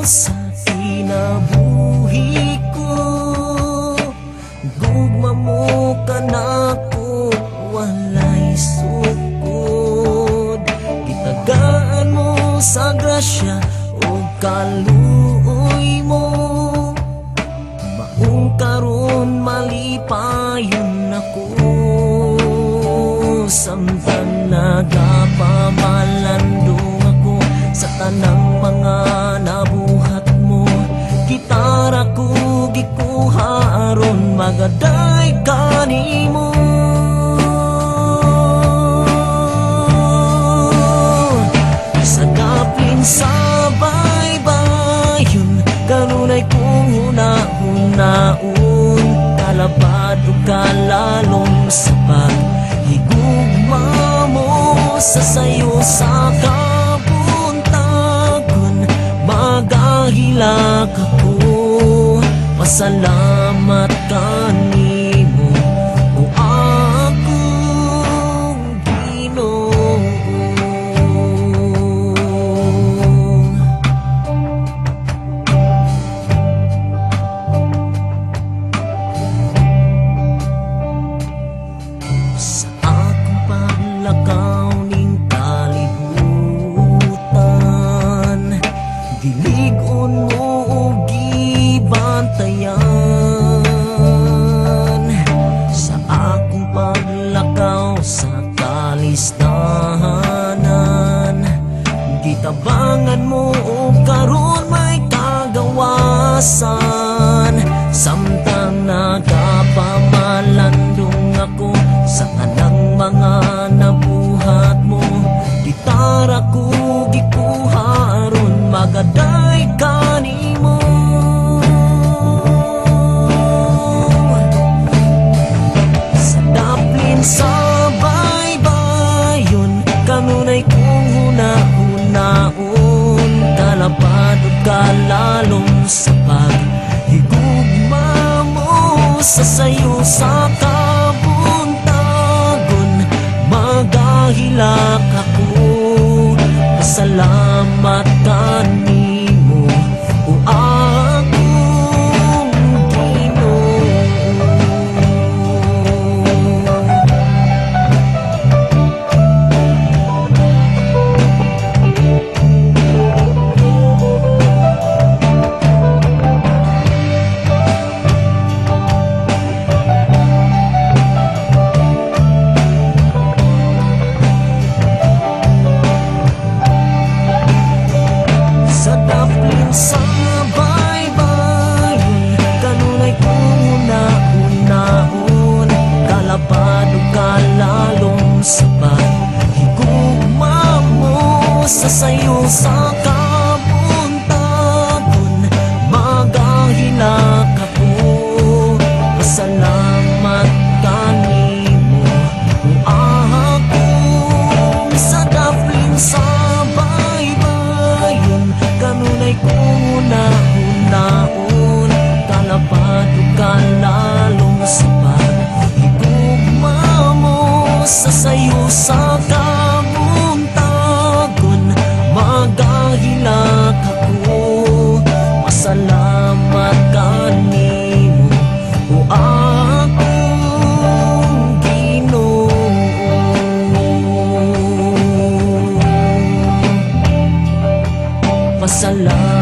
Sa kinabuhi ko, gugma mo ka na ko, walay sukod. Gitagaan mo sa grasya o kaluoy mo, maong karon malipayon ako. Samtang nagapamalandong ako sa tanang mga nabuhat mo, gitara ko gikuha aron magaday kanimo. Sa daplin sa baybayon, kanunay kong huna-hunaon, kalabad o kalalong sa paghigugma mo sa sayo sa magahilak ako. Pasalamat kanimo o akong Ginoo. Sa akong paglakaw ning kalibutan, diligon mo o gibantayan. Sa akong paglakaw sa kalistahanan, gitabangan mo o karon may kagawasan. Samtang nagapamalandong ako sa tanang mga nabuhat mo, gitara ko gikuha aron magaday kanimo. Sa daplin sa baybayon, kanunay kong huna-hunaon, kalapad o kalalong sa paghigugma mo sa sayo sa kabuntagon, magahilak ako. Pasalamat kanimo o akong Ginoo. Sa daplin sa baybayon, kanunay kong huna-hunaon, kalapad o kalalong sa paghigugma mo sa sayo sa kabuntagon, magahilak ako. Pasalamat kanimo o akong sa daplin sa kanunay kong huna-hunaon, kalapad o kalalong sa paghigugma mo sa sayo sa kabuntagon, magahilak ako. Pasalamat kanimo o akong Ginoo. Pasalamat